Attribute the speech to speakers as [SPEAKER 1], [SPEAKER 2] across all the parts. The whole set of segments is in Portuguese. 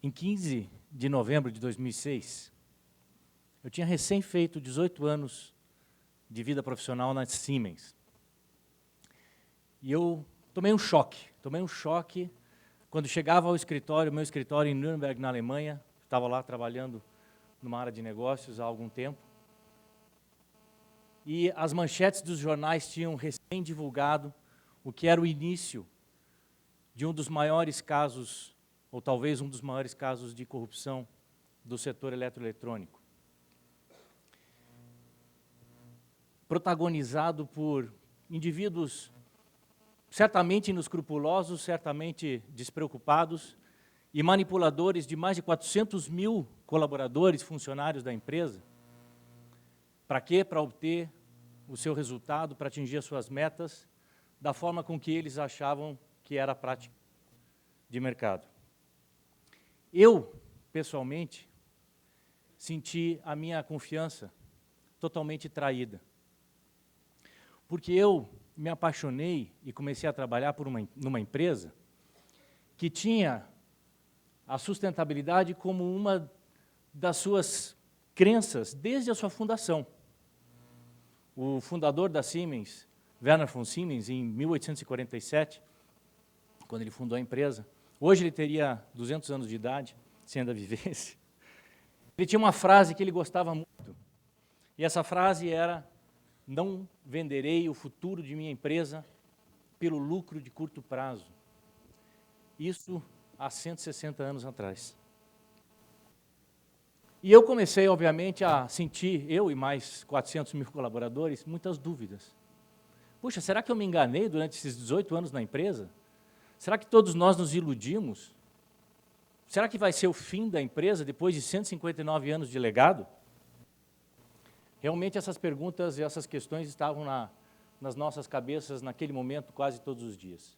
[SPEAKER 1] Em 15 de novembro de 2006, eu tinha recém feito 18 anos de vida profissional na Siemens. E eu tomei um choque quando chegava ao escritório, meu escritório em Nuremberg, na Alemanha. Estava lá trabalhando numa área de negócios há algum tempo. E as manchetes dos jornais tinham recém divulgado o que era o início de um dos maiores casos, ou talvez um dos maiores casos de corrupção do setor eletroeletrônico. Protagonizado por indivíduos certamente inescrupulosos, certamente despreocupados, e manipuladores de mais de 400 mil colaboradores, funcionários da empresa. Para quê? Para obter o seu resultado, para atingir as suas metas, da forma com que eles achavam que era a prática de mercado. Eu, pessoalmente, senti a minha confiança totalmente traída. Porque eu me apaixonei e comecei a trabalhar numa empresa que tinha a sustentabilidade como uma das suas crenças desde a sua fundação. O fundador da Siemens, Werner von Siemens, em 1847, quando ele fundou a empresa, hoje ele teria 200 anos de idade, se ainda vivesse, ele tinha uma frase que ele gostava muito, e essa frase era: não venderei o futuro de minha empresa pelo lucro de curto prazo. Isso há 160 anos atrás. E eu comecei, obviamente, a sentir, eu e mais 400 mil colaboradores, muitas dúvidas. Puxa, será que eu me enganei durante esses 18 anos na empresa? Será que todos nós nos iludimos? Será que vai ser o fim da empresa depois de 159 anos de legado? Realmente essas perguntas e essas questões estavam nas nossas cabeças naquele momento quase todos os dias.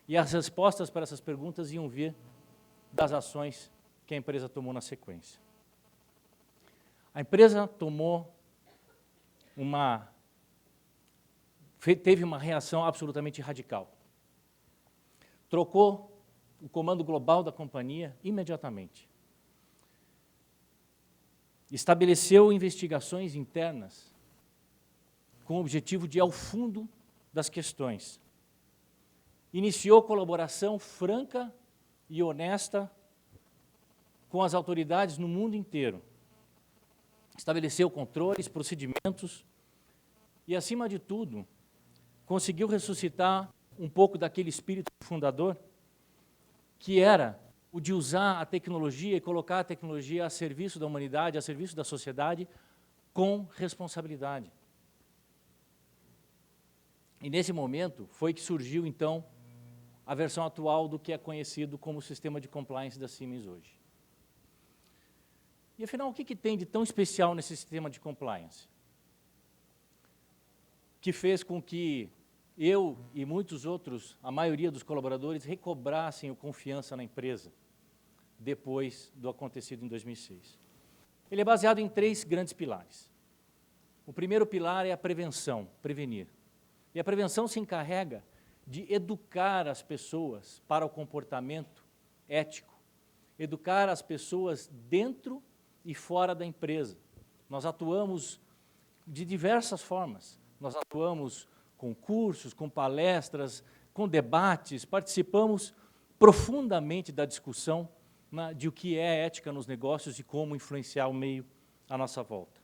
[SPEAKER 1] E as respostas para essas perguntas iam vir das ações que a empresa tomou na sequência. A empresa teve uma reação absolutamente radical. Trocou o comando global da companhia imediatamente. Estabeleceu investigações internas com o objetivo de ir ao fundo das questões. Iniciou colaboração franca e honesta com as autoridades no mundo inteiro. Estabeleceu controles, procedimentos e, acima de tudo, conseguiu ressuscitar um pouco daquele espírito fundador, que era o de usar a tecnologia e colocar a tecnologia a serviço da humanidade, a serviço da sociedade, com responsabilidade. E nesse momento foi que surgiu, então, a versão atual do que é conhecido como o sistema de compliance da Siemens hoje. E, afinal, o que tem de tão especial nesse sistema de compliance? Que fez com que eu e muitos outros, a maioria dos colaboradores, recobrassem a confiança na empresa depois do acontecido em 2006. Ele é baseado em 3 grandes pilares. O primeiro pilar é a prevenção, prevenir. E a prevenção se encarrega de educar as pessoas para o comportamento ético, educar as pessoas dentro e fora da empresa. Nós atuamos de diversas formas. Nós atuamos com cursos, com palestras, com debates, participamos profundamente da discussão de o que é ética nos negócios e como influenciar o meio à nossa volta.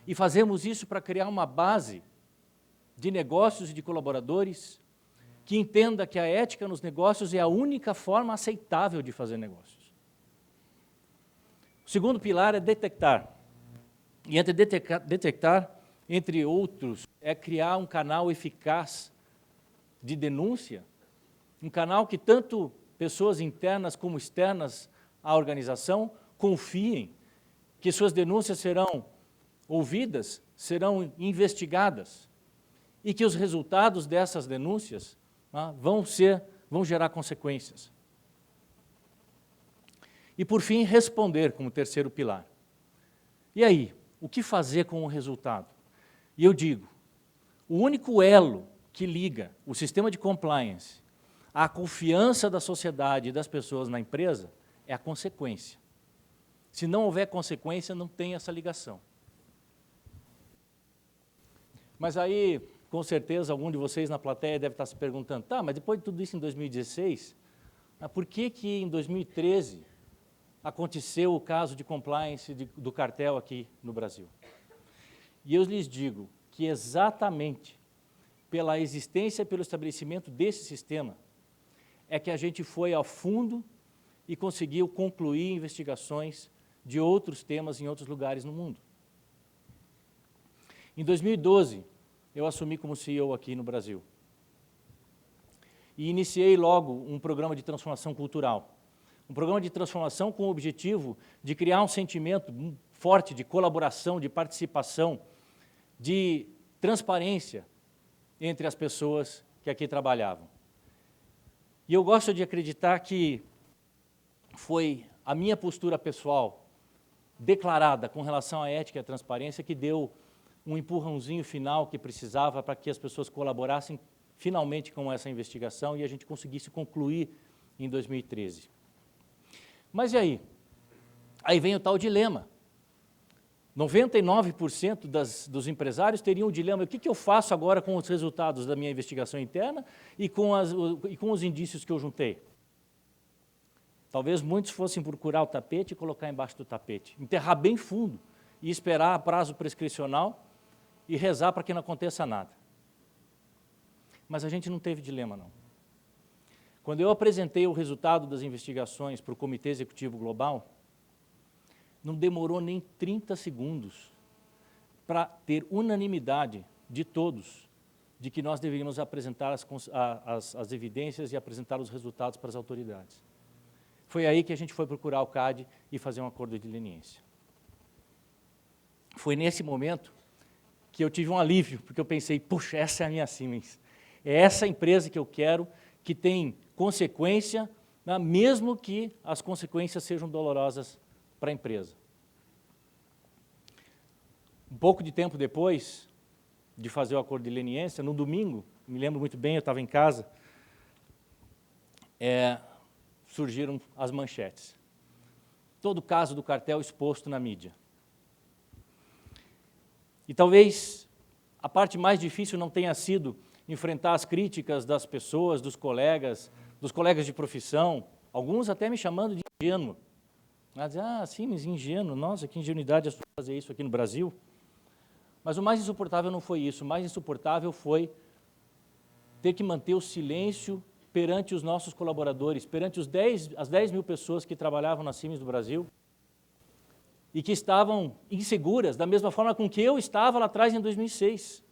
[SPEAKER 1] E fazemos isso para criar uma base de negócios e de colaboradores que entenda que a ética nos negócios é a única forma aceitável de fazer negócios. O segundo pilar é detectar. E entre detectar, entre outros, é criar um canal eficaz de denúncia, um canal que tanto pessoas internas como externas à organização confiem que suas denúncias serão ouvidas, serão investigadas e que os resultados dessas denúncias vão gerar consequências. E, por fim, responder como terceiro pilar. E aí, o que fazer com o resultado? E eu digo, o único elo que liga o sistema de compliance à confiança da sociedade e das pessoas na empresa é a consequência. Se não houver consequência, não tem essa ligação. Mas aí, com certeza, algum de vocês na plateia deve estar se perguntando, tá, mas depois de tudo isso em 2016, por que em 2013 aconteceu o caso de compliance do cartel aqui no Brasil? E eu lhes digo que exatamente pela existência e pelo estabelecimento desse sistema é que a gente foi ao fundo e conseguiu concluir investigações de outros temas em outros lugares no mundo. Em 2012, eu assumi como CEO aqui no Brasil e iniciei logo um programa de transformação cultural. Um programa de transformação com o objetivo de criar um sentimento forte de colaboração, de participação, de transparência entre as pessoas que aqui trabalhavam. E eu gosto de acreditar que foi a minha postura pessoal declarada com relação à ética e à transparência que deu um empurrãozinho final que precisava para que as pessoas colaborassem finalmente com essa investigação e a gente conseguisse concluir em 2013. Mas e aí? Aí vem o tal dilema. 99% dos empresários teriam o dilema, o que eu faço agora com os resultados da minha investigação interna e com os indícios que eu juntei? Talvez muitos fossem procurar o tapete e colocar embaixo do tapete, enterrar bem fundo e esperar a prazo prescricional e rezar para que não aconteça nada. Mas a gente não teve dilema, não. Quando eu apresentei o resultado das investigações para o Comitê Executivo Global, não demorou nem 30 segundos para ter unanimidade de todos de que nós deveríamos apresentar as evidências e apresentar os resultados para as autoridades. Foi aí que a gente foi procurar o CAD e fazer um acordo de leniência. Foi nesse momento que eu tive um alívio, porque eu pensei, puxa, essa é a minha Siemens. É essa empresa que eu quero, que tem consequência, né, mesmo que as consequências sejam dolorosas para a empresa. Um pouco de tempo depois de fazer o acordo de leniência, no domingo, me lembro muito bem, eu estava em casa, surgiram as manchetes. Todo o caso do cartel exposto na mídia. E talvez a parte mais difícil não tenha sido enfrentar as críticas das pessoas, dos colegas de profissão, alguns até me chamando de ingênuo. Sim, mas ingênuo, nossa, que ingenuidade fazer isso aqui no Brasil. Mas o mais insuportável não foi isso, o mais insuportável foi ter que manter o silêncio perante os nossos colaboradores, perante as 10 mil pessoas que trabalhavam na Siemens do Brasil e que estavam inseguras, da mesma forma com que eu estava lá atrás em 2006,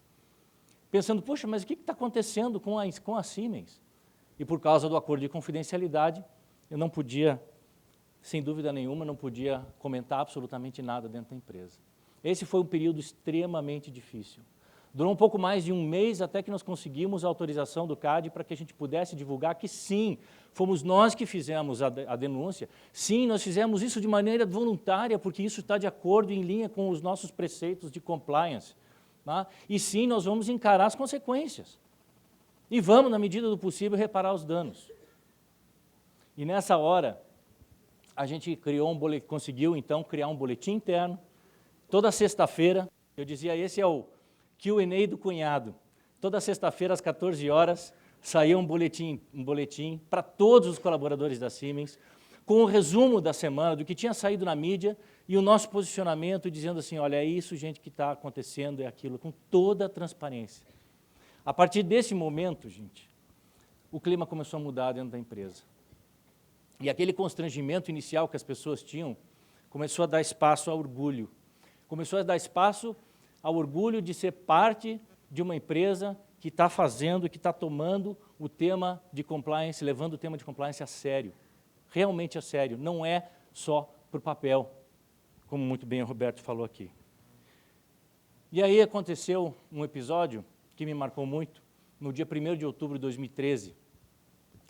[SPEAKER 1] pensando, poxa, mas o que está acontecendo com a Siemens? E por causa do acordo de confidencialidade, eu não podia, sem dúvida nenhuma, não podia comentar absolutamente nada dentro da empresa. Esse foi um período extremamente difícil. Durou um pouco mais de um mês até que nós conseguimos a autorização do CAD para que a gente pudesse divulgar que sim, fomos nós que fizemos a denúncia, sim, nós fizemos isso de maneira voluntária, porque isso está de acordo em linha com os nossos preceitos de compliance. Tá? E sim, nós vamos encarar as consequências. E vamos, na medida do possível, reparar os danos. E nessa hora, a gente conseguiu então criar um boletim interno. Toda sexta-feira, eu dizia, esse é o Q&A do cunhado. Toda sexta-feira, às 14 horas, saía um boletim para todos os colaboradores da Siemens, com o resumo da semana, do que tinha saído na mídia, e o nosso posicionamento, dizendo assim, olha, é isso, gente, que está acontecendo, é aquilo, com toda a transparência. A partir desse momento, gente, o clima começou a mudar dentro da empresa. E aquele constrangimento inicial que as pessoas tinham, começou a dar espaço ao orgulho. Começou a dar espaço ao orgulho de ser parte de uma empresa que está fazendo, que está tomando o tema de compliance, levando o tema de compliance a sério, realmente a sério, não é só por papel, como muito bem o Roberto falou aqui. E aí aconteceu um episódio que me marcou muito, no dia 1º de outubro de 2013,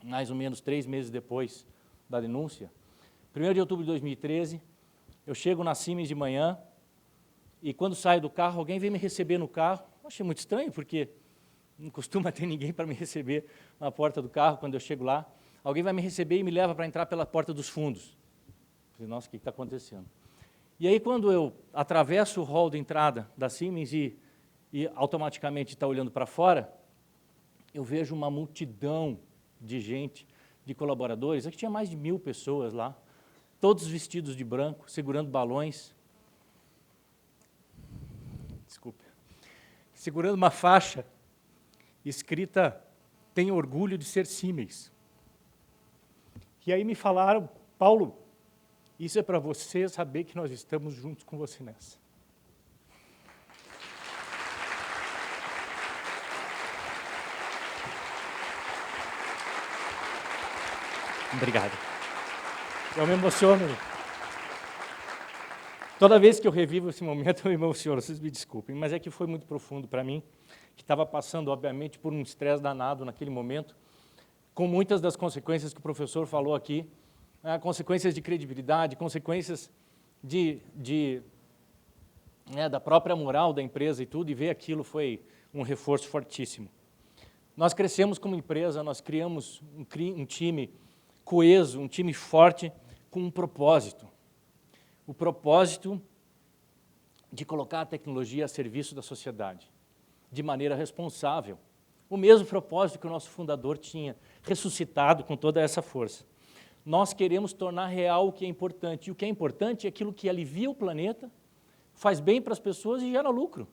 [SPEAKER 1] mais ou menos 3 meses depois da denúncia. 1º de outubro de 2013, eu chego na Siemens de manhã, e quando saio do carro, alguém vem me receber no carro. Eu achei muito estranho, porque não costuma ter ninguém para me receber na porta do carro quando eu chego lá. Alguém vai me receber e me leva para entrar pela porta dos fundos. Falei, nossa, o que está acontecendo? E aí, quando eu atravesso o hall de entrada da Siemens e automaticamente está olhando para fora, eu vejo uma multidão de gente, de colaboradores. Aqui tinha mais de 1000 pessoas lá, todos vestidos de branco, segurando balões. Desculpe. Segurando uma faixa escrita, tenho orgulho de ser Siemens. E aí me falaram, Paulo, isso é para você saber que nós estamos juntos com você nessa. Obrigado. Eu me emociono. Toda vez que eu revivo esse momento, eu me emociono, vocês me desculpem, mas é que foi muito profundo para mim, que estava passando, obviamente, por um estresse danado naquele momento, com muitas das consequências que o professor falou aqui, consequências de credibilidade, consequências da própria moral da empresa e tudo, e ver aquilo foi um reforço fortíssimo. Nós crescemos como empresa, nós criamos um time coeso, um time forte, com um propósito. O propósito de colocar a tecnologia a serviço da sociedade, de maneira responsável. O mesmo propósito que o nosso fundador tinha, ressuscitado com toda essa força. Nós queremos tornar real o que é importante. E o que é importante é aquilo que alivia o planeta, faz bem para as pessoas e gera lucro.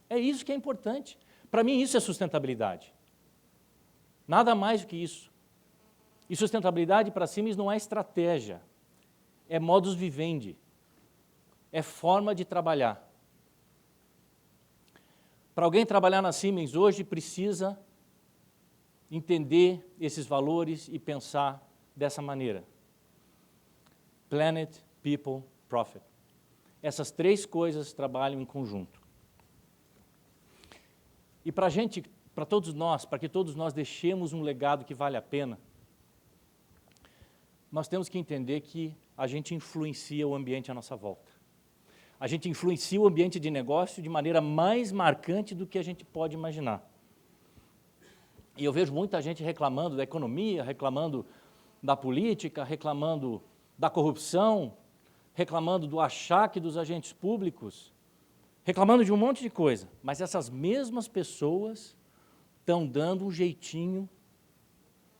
[SPEAKER 1] É isso que é importante. Para mim, isso é sustentabilidade. Nada mais do que isso. E sustentabilidade para Siemens não é estratégia, é modus vivendi, é forma de trabalhar. Para alguém trabalhar na Siemens hoje, precisa entender esses valores e pensar dessa maneira. Planet, People, Profit. Essas 3 coisas trabalham em conjunto. E para todos nós, para que todos nós deixemos um legado que vale a pena, nós temos que entender que a gente influencia o ambiente à nossa volta. A gente influencia o ambiente de negócio de maneira mais marcante do que a gente pode imaginar. E eu vejo muita gente reclamando da economia, reclamando da política, reclamando da corrupção, reclamando do achaque dos agentes públicos, reclamando de um monte de coisa. Mas essas mesmas pessoas estão dando um jeitinho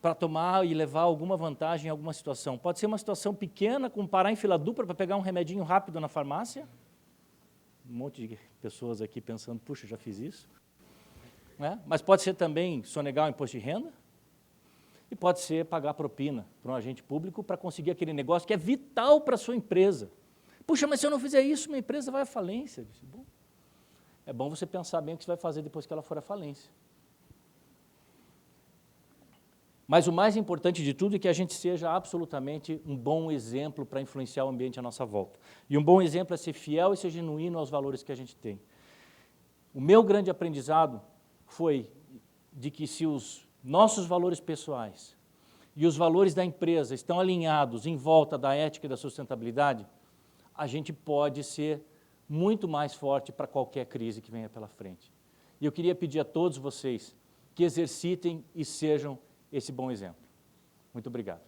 [SPEAKER 1] para tomar e levar alguma vantagem em alguma situação. Pode ser uma situação pequena, como parar em fila dupla para pegar um remedinho rápido na farmácia. Um monte de pessoas aqui pensando, puxa, já fiz isso. Mas pode ser também sonegar o imposto de renda. E pode ser pagar propina para um agente público para conseguir aquele negócio que é vital para a sua empresa. Puxa, mas se eu não fizer isso, minha empresa vai à falência. Eu disse, bom, é bom você pensar bem o que você vai fazer depois que ela for à falência. Mas o mais importante de tudo é que a gente seja absolutamente um bom exemplo para influenciar o ambiente à nossa volta. E um bom exemplo é ser fiel e ser genuíno aos valores que a gente tem. O meu grande aprendizado foi de que se os nossos valores pessoais e os valores da empresa estão alinhados em volta da ética e da sustentabilidade, a gente pode ser muito mais forte para qualquer crise que venha pela frente. E eu queria pedir a todos vocês que exercitem e sejam esse bom exemplo. Muito obrigado.